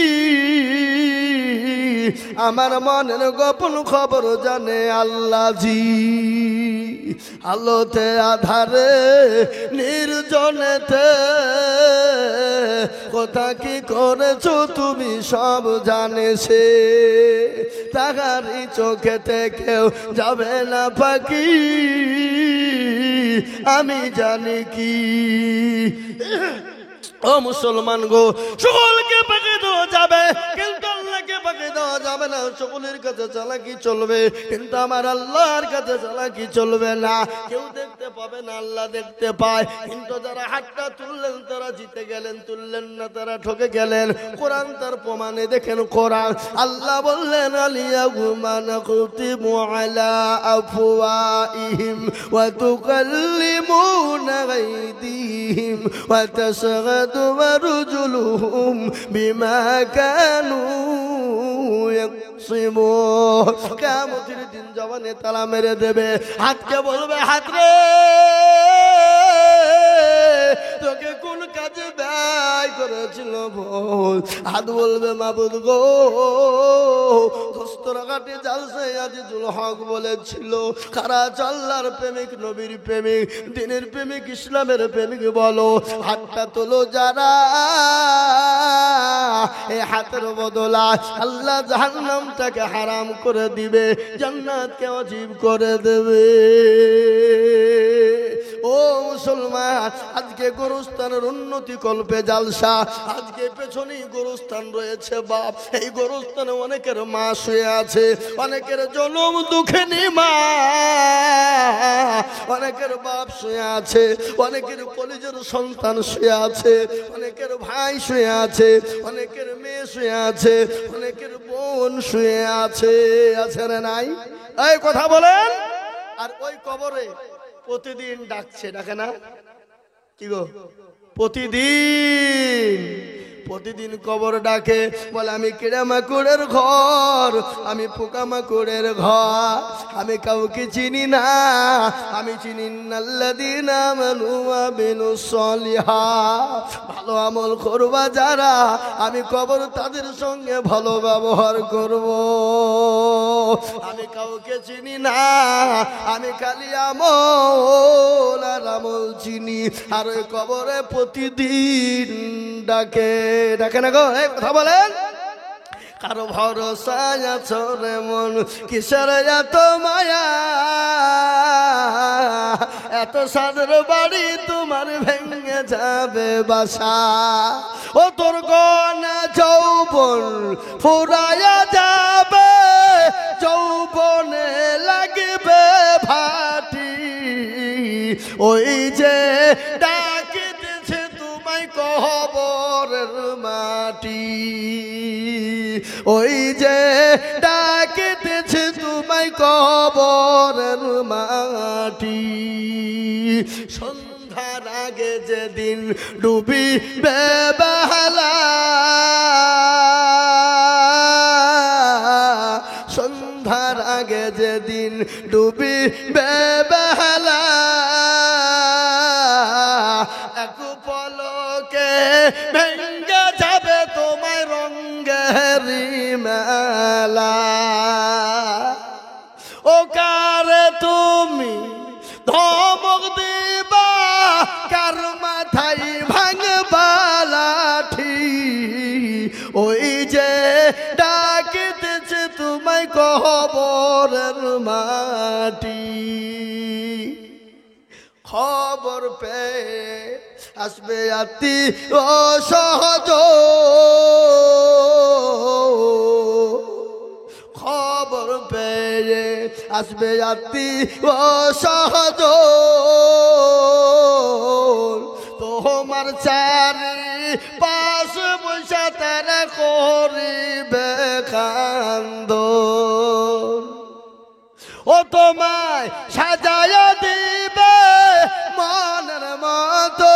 আমার মনের গোপন খবর জানে আল্লাহ জি। আলোতে আধারে নির্জনেতে কোথা কি করেছো তুমি সব জানে সে। তাহারি চোখেতে কেউ যাবে না পাখি, আমি জানি কি। ও মুসলমান গো, সকলকে পাকে দেওয়া যাবে কিন্তু আল্লাহকে পাকে দেওয়া যাবে না। সকলের কাছে চালাকি চলবে কিন্তু আমার আল্লাহর কাছে চালাকি চলবে না। কেউ দেখতে পাবে না, আল্লাহ দেখতে পায়। কিন্তু যারা হাতটা তুললেন তারা জিতে গেলেন, তুললেন না তারা ঠকে গেলেন। কোরআন তার প্রমাণে দেখেন, কোরআন আল্লাহ বললেন আলিয়াহুমা নাকুতিমু আলা আফওয়াইহিম ওয়া তুকাল্লিমুনা আইদিহিম ওয়া তাশহাদু ورجلهم بما كانوا يكسبون। কিয়ামতের দিন জবানে তালা মেরে দেবে, হাতকে বলবে হাত রে তোকে কোন কাজে ব্যয় করেছিল বল। হাত বলবে মাবুদ গো, দস্তরঘাটে জালসায় আজিজুল হক বলেছিল কারা আল্লাহর প্রেমিক, নবীর প্রেমিক, দিনের প্রেমিক, ইসলামের প্রেমিক বলো। হাতটা তোলো যারা, এই হাতের বদলা আল্লাহ জাহান্নামটাকে হারাম করে দিবে, জান্নাতকে ওয়াজিব করে দেবে। ও মুসলমান, আজকে গোরস্থানের উন্নতি কল্পে জালসা, আজকে পেছনেই গোরস্থান রয়েছে বাপ। এই গোরস্থানে অনেকের মা শুয়ে আছে, অনেকের জনম দুঃখেনি মা, অনেকের বাপ শুয়ে আছে, অনেকের কলেজের সন্তান শুয়ে আছে, অনেকের ভাই শুয়ে আছে, অনেকের মেয়ে শুয়ে আছে, অনেকের বোন শুয়ে আছে। আছে না নাই? এই কথা বলেন। আর ওই কবরে প্রতিদিন ডাকছে, ডাকে না? কি গো, প্রতিদিন কবর ডাকে, বলে আমি কিড়ামাকুড়ের ঘর, আমি পোকামাকুড়ের ঘর, আমি কাউকে চিনি না, আমি চিনি আল্লাযীনা আমানু ওয়া আমিলুস সলিহাত। ভালো আমল করবা যারা, আমি কবর তাদের সঙ্গে ভালো ব্যবহার করব। আমি কাউকে চিনি না, আমি খালি আমল আর আমল চিনি। আর ওই কবরে প্রতিদিন ডাকে, ডাকে না গো? এই কথা বলেন। কারো ভরসায় আছো রে মন কিসের এত মায়া এত সাদের বাড়ি তোমার ভেঙে যাবে বাসা ও তোর গনা যৌবন ফুরায়া যাবে যৌবনে লাগবে ভাটি ওই যে ডাকিতেছে তোমায় কবরের মাটি ওই যে ডাকিতেছে তোমায় কবরের মাটি সন্ধ্যার আগে যেদিন ডুবিবে বেলা সন্ধ্যার আগে যেদিন ডুবিবে বেলা এক পলকে ভেঙ্গে যাবে তোমায় রঙ্গেরি মেলা ও কারে তুমি ধমক দিবা কার মাথায় ভাঙবা লাঠি ওই যে ডাকিতেছে তোমায় কবরের মাটি খবর পেয়ে আসবে আতি ও সহজ খবর পেয়ে আসবে আতি ও সহজ তোমার চারি পাশ বৈশা তারা করিবে কান্দন ও তোমায় সাজায়া দিবে মনের মতো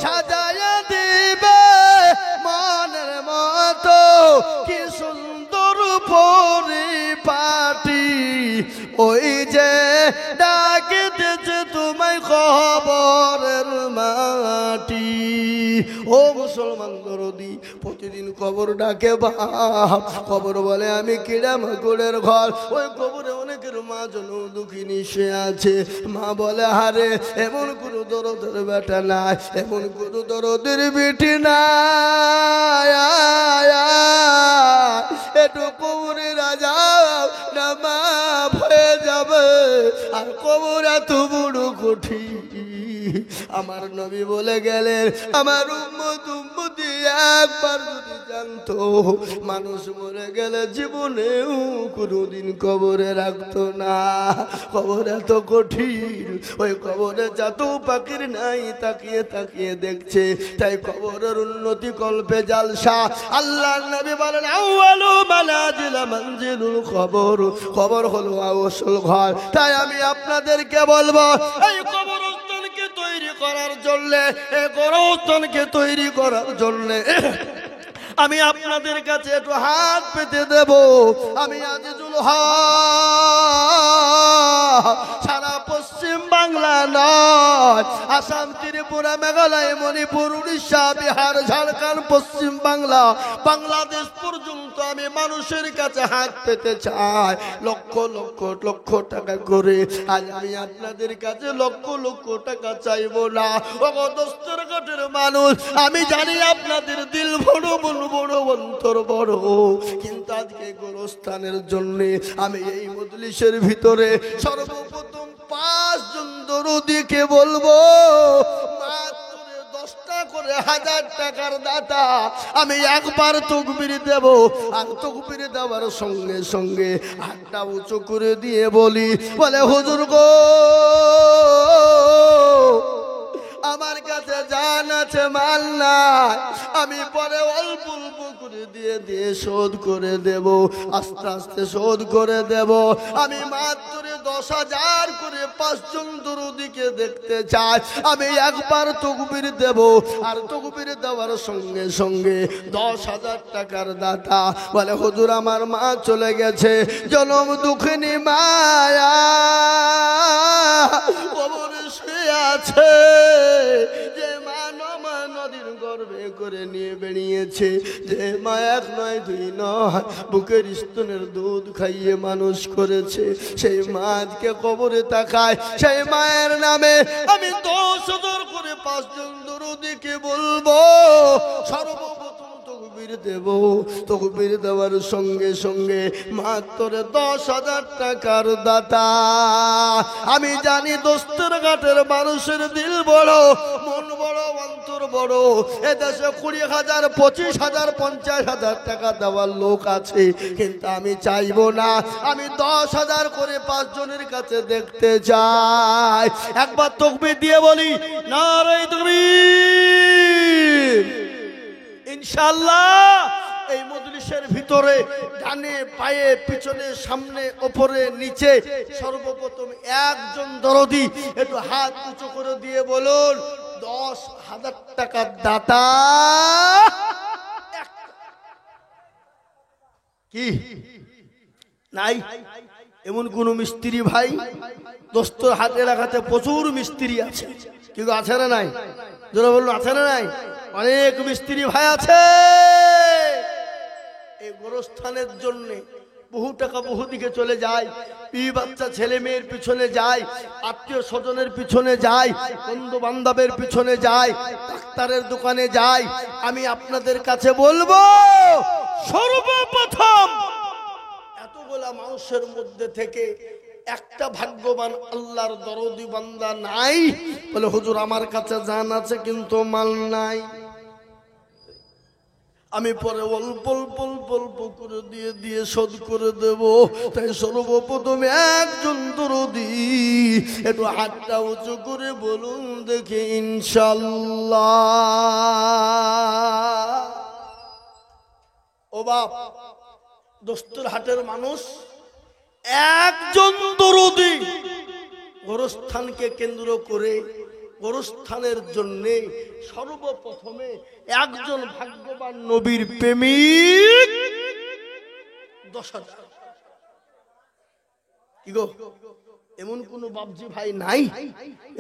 সাজায়া দিবে মনের মতো কি সুন্দর পরিপাটি ওই যে ডাকিতেছে তোমায় কবরের মাটি ও মুসলমান দরদি প্রতিদিন কবর ডাকে বাপ কবর বলে আমি কিড়া মাকুড়ের ঘর ওই কবরে অনেকের মা জন দুঃখিনী সে আছে মা বলে হারে এমন কোনো দরদের বেটা নাই এমন কোনো দরদের বেটি নাই একটু কবরে রাজা না মা ভয়ে যাবে আর কবর এত বড় কঠিন আমার নবী বলে গেলেন আমার উম্মতি একবার যদি জানতো মানুষ মরে গেলে জীবনেও কোনোদিন কবরে রাখতো না কবর এত কঠিন ওই কবরে যত পাখির নাই তাকিয়ে তাকিয়ে দেখছে তাই কবরের উন্নতি কল্পে জালসা আল্লাহর নবী বলেন আউয়ালু মানাজিলা মানজিলুল কবর কবর হলো আসল ঘর তাই আমি আপনাদেরকে বলবো এই কবরস্থানকে তৈরি করার জন্য এই কবরস্থানকে তৈরি করার জন্য আমি আপনাদের কাছে একটু হাত পেতে দেব আমি আজিজুল হক সারা পশ্চিম বাংলা নয় আসাম ত্রিপুরা মেঘালয় মণিপুর উড়িষ্যা বিহার ঝাড়খণ্ড পশ্চিম বাংলা বাংলাদেশ পর্যন্ত আমি মানুষের কাছে হাত পেতে চাই লক্ষ লক্ষ লক্ষ টাকা করে আজ আমি আপনাদের কাছে লক্ষ লক্ষ টাকা চাইবো না ও দোস্তর ঘাটের মানুষ আমি জানি আপনাদের দিল বড় বড় অন্তর বড় কিন্তু আজকে গোরস্থানের জন্য আমি এই মজলিসের ভিতরে সর্বপ্রথম 5 জন দরদিকে বলবো মাত্র 10টা করে 1000 টাকার দাতা আমি একবার তাকবীর দেব আর তাকবীর দেওয়ার সঙ্গে সঙ্গে হাতটা উঁচু করে দিয়ে বলে হুজুর গো আমার কাছে জান আছে মাল নাই আমি পরে অল্প অল্প করে দিয়ে শোধ করে দেব আস্তে আস্তে শোধ করে দেব আমি মাত্র 10,000 করে 5 জন দরদিকে দেখতে চাই আমি একবার তাকবীর দেব আর তাকবীর দেওয়ার সঙ্গে সঙ্গে 10,000 টাকার দাতা বলে হুজুর আমার মা চলে গেছে জনম দুঃখিনী মায়া কবরে শুয়ে আছে যে মা নদীর গর্ভে করে নিয়ে বেরিয়েছে যে মা 1 নয় 2 নয় বুকের স্তনের দুধ খাইয়ে মানুষ করেছে সেই মা আজকে কবরে তাকায় সেই মায়ের নামে আমি 10,000 করে 5 জন দরদিকে বলবো সর্বপ্রথম তকবীর দেব, তকবীর দেওয়ার সঙ্গে সঙ্গে মাত্র 10,000 টাকার দাতা। আমি জানি দোস্তের ঘাটের মানুষের দিল বড়, মন বড়, অন্তর বড়। এদেশে 20,000, 25,000, 50,000 টাকা দেওয়ার লোক আছে, কিন্তু আমি চাইবো না। আমি 10,000 করে 5 জনের কাছে দেখতে চাই। একবার তকবীর দিয়ে বলি নারে তাকবীর। ইনশাআল্লাহ এই মজলিসের ভিতরে ডানে পায়ে পিছনে সামনে ওপরে নিচে সর্বপ্রথম একজন দরদি একটু হাত উঁচু করে দিয়ে বলুন 10,000 টাকার দাতা। কি নাই? এমন কোন মিস্ত্রি ভাই? দোস্তর হাতে লাগাতে প্রচুর মিস্ত্রি আছে, কিন্তু আছে না নাই? যারা বলুন আছে না নাই? অনেক মিস্ত্রি ভাই আছে। এই গোরস্থানের জন্য বহু টাকা বহু দিকে চলে যায়, বিবি বাচ্চা ছেলে মেয়ের পিছনে যায়, আত্মীয় স্বজনের পিছনে যায়, বন্ধু বান্ধবের পিছনে যায়, ডাক্তারের দোকানে যায়। আমি আপনাদের কাছে বলবো সর্বপ্রথম এতগুলা মানুষের মধ্যে থেকে একটা ভাগ্যবান আল্লাহর দরদি বান্দা নাই? বলে হুজুর আমার কাছে জান আছে কিন্তু মাল নাই। আমি পরে অল্প অল্প অল্প অল্প করে দিয়ে দিয়ে শোধ করে দেব। তাই সর্বপ্রথম একজন দরদি একটু হাতটা উঁচু করে বলুন দেখি ইনশাআল্লাহ। ও বাপ, দোস্তের হাটের মানুষ একজন দরদি গোরস্থানকে কেন্দ্র করে গোরস্থানের জন্য সর্বপ্রথমে একজন ভাগ্যবান নবীর প্রেমিক 10,000। কি গো, এমন কোন বাবজি ভাই নাই?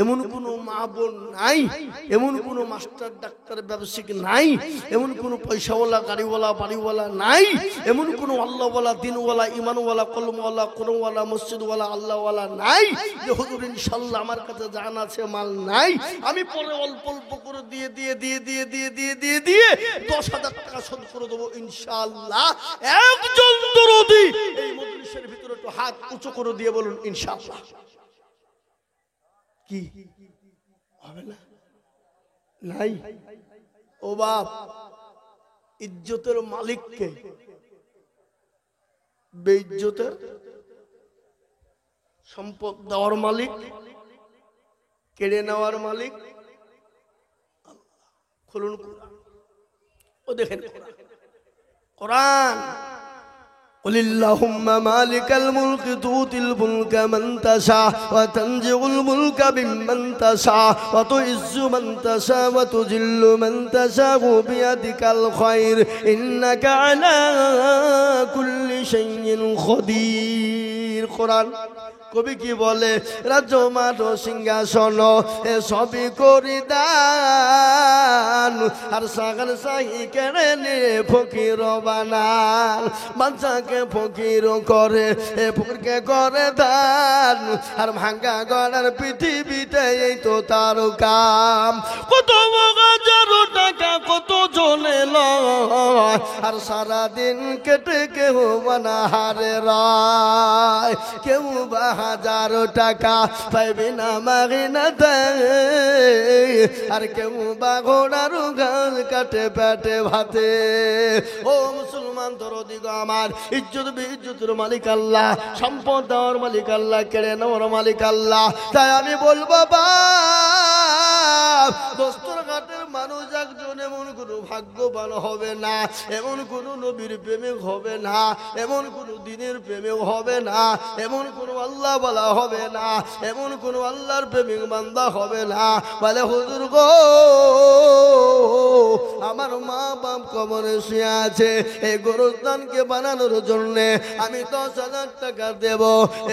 এমন কোন মা বোন নাই? এমন কোন মাস্টার ডাক্তার ব্যবসায়িক নাই? এমন কোন পয়সাওয়ালা গাড়িওয়ালা বাড়িওয়ালা নাই? এমন কোন আল্লাহওয়ালা দিনওয়ালা ইমানওয়ালা কলমওয়ালা কোরআনওয়ালা মসজিদওয়ালা আল্লাহওয়ালা নাই যে হুজুর ইনশাআল্লাহ আমার কাছে জান আছে মাল নাই? আমি পরে অল্প অল্প করে দিয়ে দিয়ে দিয়ে দিয়ে দিয়ে দিয়ে দিয়ে দিয়ে 10,000 টাকা শোধ করে দেবো ইনশাআল্লাহ। একজন দরদি এই মজলিসের ভিতরে একটু হাত উঁচু করে দিয়ে বলুন ইনশাআল্লাহ। কি হবে না? নাই? ও বাপ, ইজ্জতের মালিককে বেইজ্জতের সম্পদ দেওয়ার মালিক, কেড়ে নেওয়ার মালিক খুলুন ও দেখেন কোরআন। قل اللهم مالك الملك تؤتي الملك من تشاء وتنزع الملك ممن تشاء وتعز من تشاء وتذل من تشاء بيدك الخير إنك على كل شيء قدير। কোরআন কবি কি বলে? রাজ্য মাঠ সিংহাসন এ সবই করি দান, আর সাগর সাহি কেড়ে নিয়ে ফকির বানান। বাচ্চাকে ফকির করে এ ফকিরকে করে দান, আর ভাঙ্গা গড়ার পৃথিবীতে এই তো তার কাম। কত হাজারো টাকা কত জনে লয়, আর সারাদিন কেটে কেউ বানাহারে রায়। কেউ বা 1,000 টাকা পাইবে না মাগিনাতে, আর কেউ বা ঘোড়ার গাছ কাটে পেটে ভাতে। ও মুসলমান দরদি গো আমার, ইজ্জত বিজ্জতের মালিক আল্লাহ, সম্পদ দেওয়ার মালিক আল্লাহ, কেড়ে নেওয়ার মালিক আল্লাহ। তাই আমি বলবো বাপ, দোস্তর ঘাটের মানুষ একজন এমন কোন ভাগ্যবান হবে না, এমন কোন নবীর প্রেমিক হবে না, এমন কোন দিনের প্রেমিক হবে না, এমন কোন আল্লাহ বলা হবে না, এমন কোন আল্লাহর প্রেমিক বান্দা হবে না। বলে হুজুর গো আমার মা বাপ কবরে শুয়ে আছে, এই গোরস্থানকে বানানোর জন্য আমি 10,000 টাকা দেব,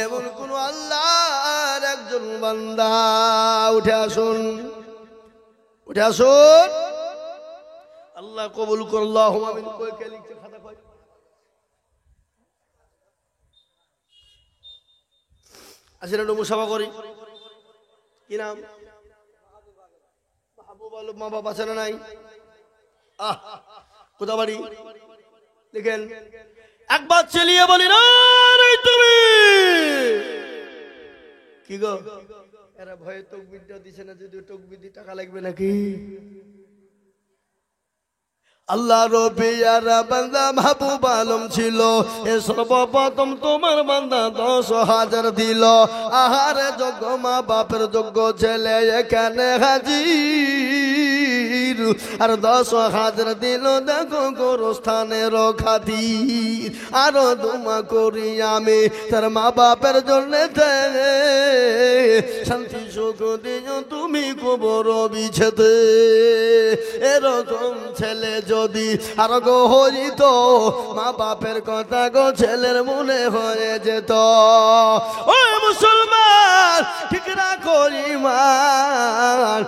এমন কোন আল্লাহর একজন বান্দা উঠে আসুন, উঠে আসুন। আল্লাহ কবুল করল। আমিন। কই কে লিখছে খাতা? কই আসলে একটু মুসাফা করি। কি নাম? মাহবুব আলম। মা বাবা আছে না নাই? কোথা বাড়ি দেখেন, একবার চেলিয়ে বলি না তুমি কি গো, এরা ভয়ে তকবিরটা দিছে না, যদি তকবির দিয়ে টাকা লাগবে নাকি? আল্লাহ রবিয়ারা বান্দা মাহবুব আলম ছিল, এ সর্বপ্রথম তোমার বান্দা 10,000 দিল। আহারে যোগ্য মা বাপের যোগ্য ছেলে এখানে হাজির, আর 10,000 দিল দেখো গোরস্থানের খাতির। আরো দুমা করি আমি তার মা বাপের জন্য, শান্তি সুখ দিও তুমি কবর বিছেতে। এরকম ছেলে যদি আর গো হইত, মা বাপের কথা গো ছেলের মনে হয়ে যেত। ও মুসলমান ঠিক রাখো ঈমান।